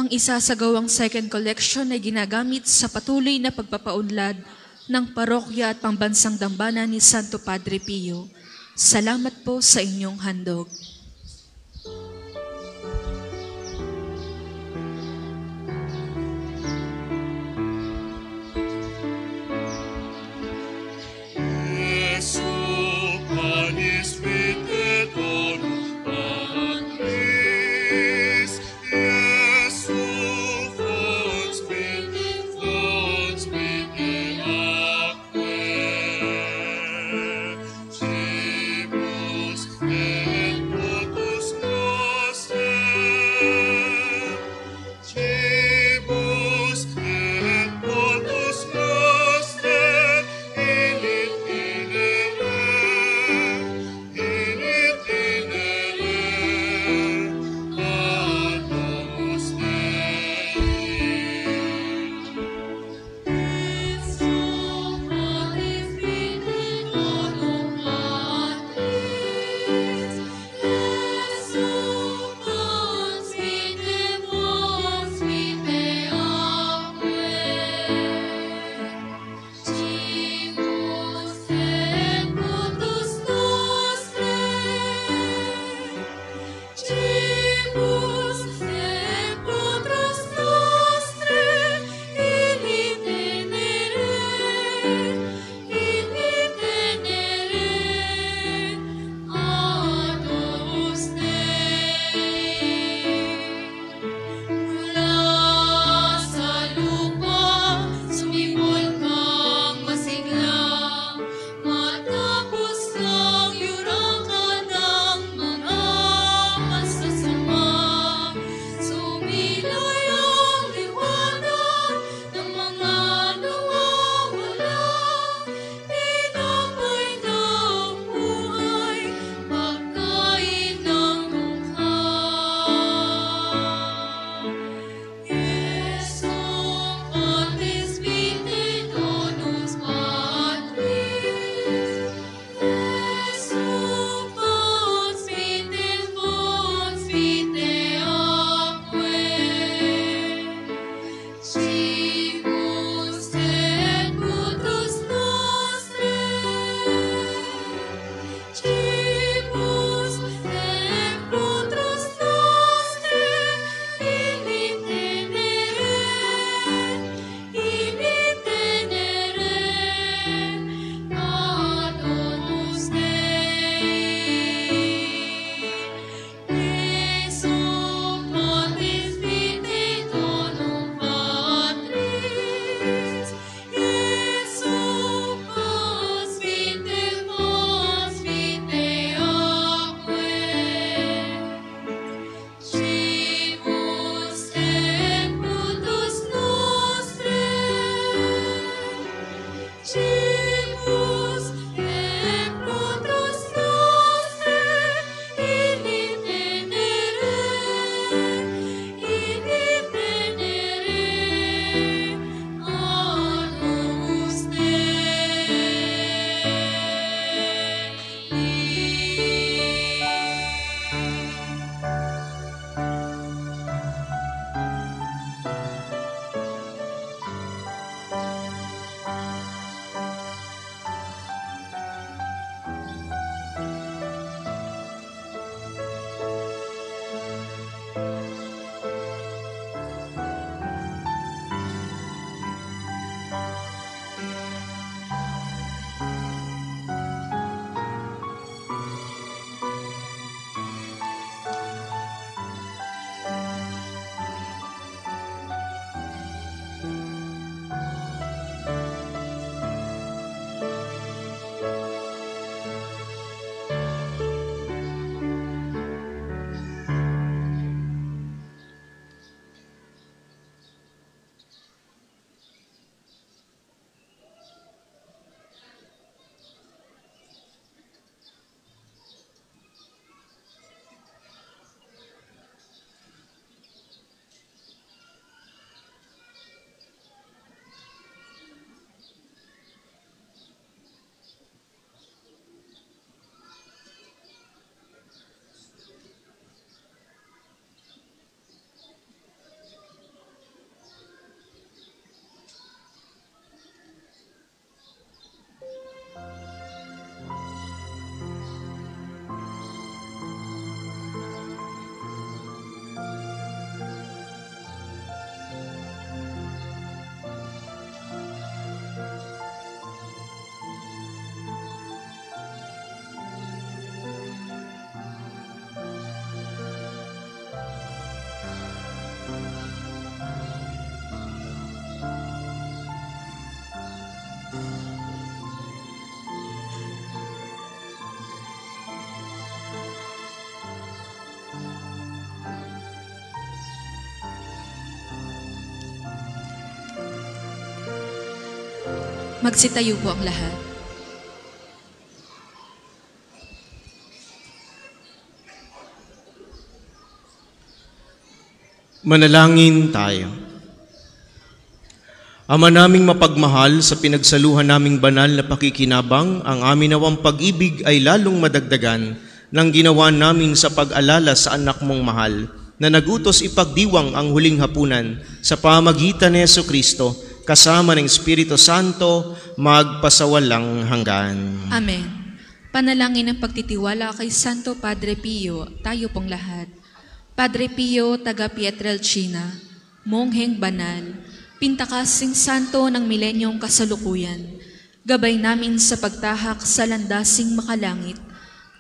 Ang isasagawang second collection ay ginagamit sa patuloy na pagpapaunlad ng parokya at pambansang dambana ni Santo Padre Pio. Salamat po sa inyong handog. Thank you. Magsitayo po ang lahat. Manalangin tayo. Ama naming mapagmahal, sa pinagsaluhan naming banal na pakikinabang, ang amin nawang pag-ibig ay lalong madagdagan ng ginawa namin sa pag-alala sa anak mong mahal, na nagutos ipagdiwang ang huling hapunan sa pamagitan ni Jesucristo, kasama ng Espiritu Santo, magpasawalang hanggan. Amen. Panalangin ng pagtitiwala kay Santo Padre Pio, tayo pong lahat. Padre Pio, taga Pietrelcina, mongheng banal, pintakasing santo ng milenyong kasalukuyan, gabay namin sa pagtahak sa landasing makalangit,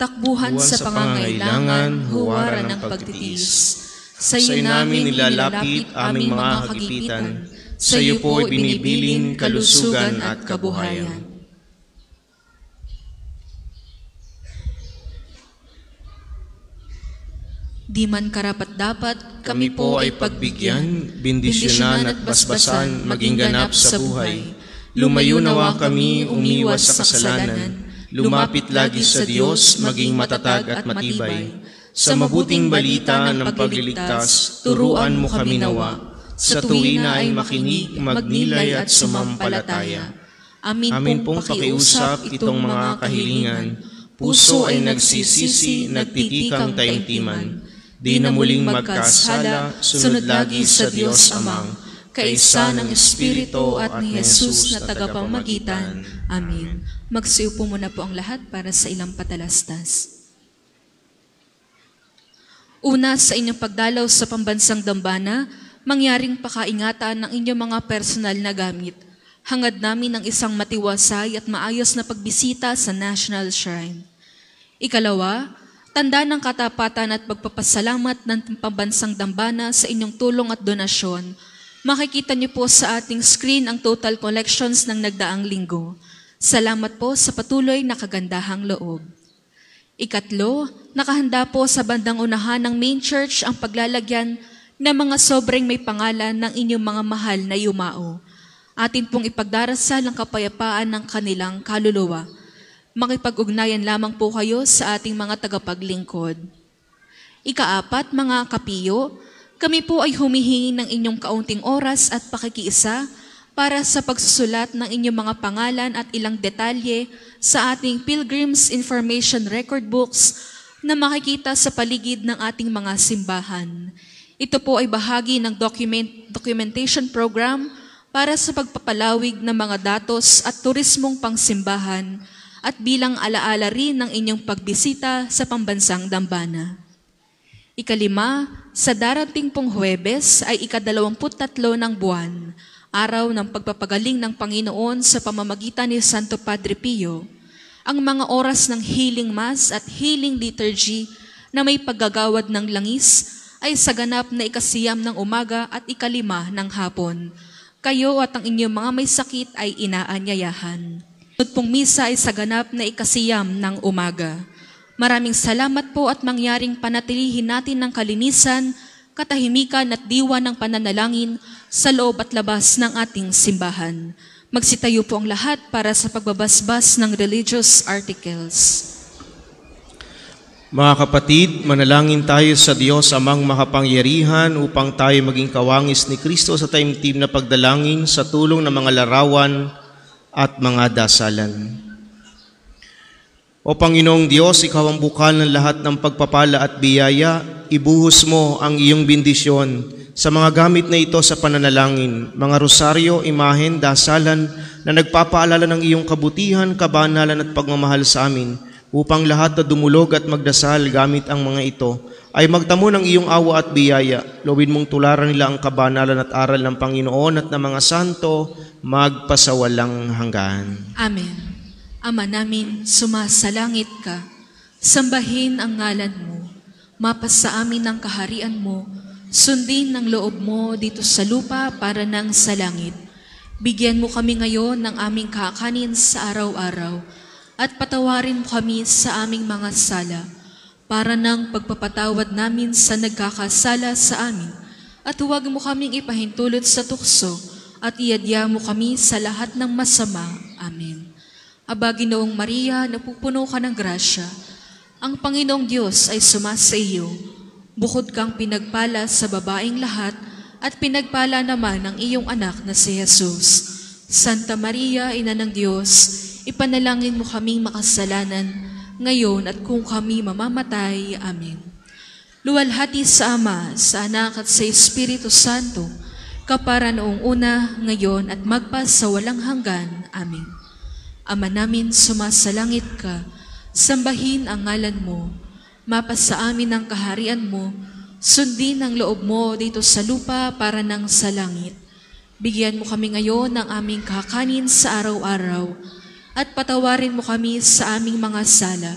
takbuhan sa pangangailangan, huwaran ng pagtitiis. Sa iyo namin nilalapit aming mga kagipitan, sa iyo po binibilin kalusugan at kabuhayan. Di man karapat-dapat, kami po ay pagbigyan, bendisyonan at basbasan, maging ganap sa buhay. Lumayo nawa kami, umiwas sa kasalanan, lumapit lagi sa Diyos, maging matatag at matibay. Sa mabuting balita ng pagliligtas, turuan mo kami nawa. Sa tuwina ay makinig, magnilay at sumampalataya. Amin pong pakiusap itong mga kahilingan, puso ay nagsisisi, nagtitikang taimtiman. Di na muling magkasala, sunod lagi sa Diyos Amang, kaisa ng Espiritu at ni Jesus na tagapamagitan. Amen. Magsiupo muna po ang lahat para sa ilang patalastas. Una, sa inyong pagdalaw sa pambansang dambana, mangyaring pakaingatan ng inyong mga personal na gamit. Hangad namin ng isang matiwasay at maayos na pagbisita sa National Shrine. Ikalawa, tanda ng katapatan at pagpapasalamat ng pambansang dambana sa inyong tulong at donasyon. Makikita niyo po sa ating screen ang total collections ng nagdaang linggo. Salamat po sa patuloy na kagandahang loob. Ikatlo, nakahanda po sa bandang unahan ng main church ang paglalagyan ng mga sobrang may pangalan ng inyong mga mahal na yumao. Atin pong ipagdarasal ang kapayapaan ng kanilang kaluluwa. Makipag-ugnayan lamang po kayo sa ating mga tagapaglingkod. Ikaapat, mga kapiyo, kami po ay humihingi ng inyong kaunting oras at pakikiisa para sa pagsusulat ng inyong mga pangalan at ilang detalye sa ating Pilgrim's Information Record Books na makikita sa paligid ng ating mga simbahan. Ito po ay bahagi ng documentation program para sa pagpapalawig ng mga datos at turismong pangsimbahan at bilang alaala rin ng inyong pagbisita sa pambansang dambana. Ikalima, sa darating pong Huwebes ay ika-23 ng buwan, araw ng pagpapagaling ng Panginoon sa pamamagitan ni Santo Padre Pio, ang mga oras ng healing mass at healing liturgy na may paggagawad ng langis ay sa ganap na ikasiyam ng umaga at ikalima ng hapon. Kayo at ang inyong mga may sakit ay inaanyayahan. Sunod pong misa ay sa ganap na ikasiyam ng umaga. Maraming salamat po at mangyaring panatilihin natin ng kalinisan, katahimikan at diwa ng pananalangin sa loob at labas ng ating simbahan. Magsitayo po ang lahat para sa pagbabasbas ng religious articles. Mga kapatid, manalangin tayo sa Diyos Amang makapangyarihan upang tayo maging kawangis ni Kristo sa taimtim na pagdalangin sa tulong ng mga larawan at mga dasalan. O Panginoong Diyos, Ikaw ang bukal ng lahat ng pagpapala at biyaya, ibuhos mo ang iyong bendisyon sa mga gamit na ito sa pananalangin, mga rosaryo, imahen, dasalan na nagpapaalala ng iyong kabutihan, kabanalan at pagmamahal sa amin, upang lahat na dumulog at magdasal gamit ang mga ito ay magtamo ng iyong awa at biyaya. Lobin mong tularan nila ang kabanalan at aral ng Panginoon at ng mga santo, magpasawalang hanggan. Amen. Ama namin, sumasalangit ka. Sambahin ang ngalan mo. Mapasa amin ang kaharian mo. Sundin ang loob mo dito sa lupa para nang sa langit. Bigyan mo kami ngayon ng aming kakanin sa araw-araw at patawarin mo kami sa aming mga sala para nang pagpapatawad namin sa nagkakasala sa amin at huwag mo kaming ipahintulot sa tukso at iadya mo kami sa lahat ng masama. Amen. Aba, Ginoong Maria, napupuno ka ng grasya. Ang Panginoong Diyos ay sumasa iyo. Bukod kang pinagpala sa babaeng lahat, at pinagpala naman ang iyong anak na si Jesus. Santa Maria, Ina ng Diyos, ipanalangin mo kaming makasalanan, ngayon at kung kami mamamatay. Amen. Luwalhati sa Ama, sa Anak at sa Espiritu Santo, kapara noong una, ngayon at magpa sa walang hanggan. Amen. Ama namin, sumasalangit ka, sambahin ang ngalan mo, mapasa amin ang kaharian mo, sundin ang loob mo dito sa lupa para nang sa langit. Bigyan mo kami ngayon ng aming kakanin sa araw-araw at patawarin mo kami sa aming mga sala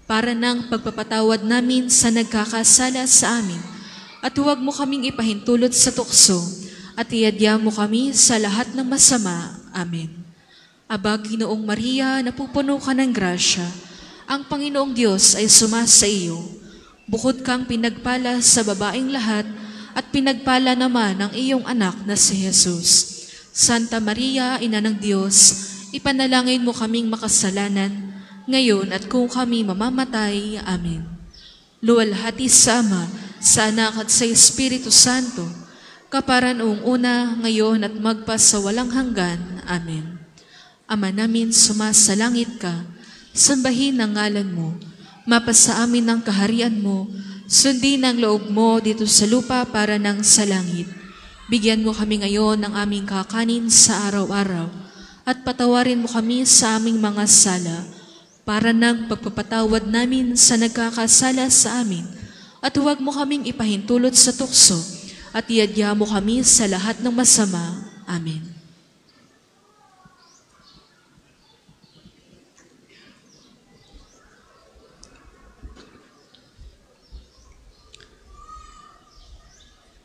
para nang pagpapatawad namin sa nagkakasala sa amin. At huwag mo kaming ipahintulot sa tukso at iadya mo kami sa lahat ng masama. Amen. Aba, Ginoong Maria, napupuno ka ng grasya. Ang Panginoong Diyos ay sumasa iyo. Bukod kang pinagpala sa babaeng lahat, at pinagpala naman ang iyong anak na si Jesus. Santa Maria, Ina ng Diyos, ipanalangin mo kaming makasalanan, ngayon at kung kami mamamatay. Amen. Luwalhati sa Ama, sa Anak at sa Espiritu Santo, kapara noong una, ngayon at magpa sa walang hanggan. Amen. Ama namin, sumasalangit ka, sambahin ang ngalan mo, mapasa amin ang kaharian mo, sundin ang loob mo dito sa lupa para nang sa langit. Bigyan mo kami ngayon ng aming kakanin sa araw-araw at patawarin mo kami sa aming mga sala para nang pagpapatawad namin sa nagkakasala sa amin. At huwag mo kaming ipahintulot sa tukso at iadya mo kami sa lahat ng masama. Amen.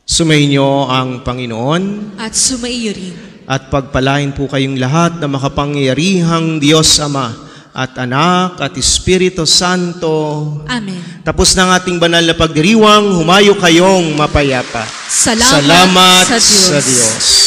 Sumainyo ang Panginoon At sumaiyo rin. at pagpalain po kayong lahat na makapangyarihang Diyos Ama at Anak at Espiritu Santo. Amen. Tapos ng ating banal na pagdiriwang, humayo kayong mapayapa. Salamat sa Diyos. Sa Diyos.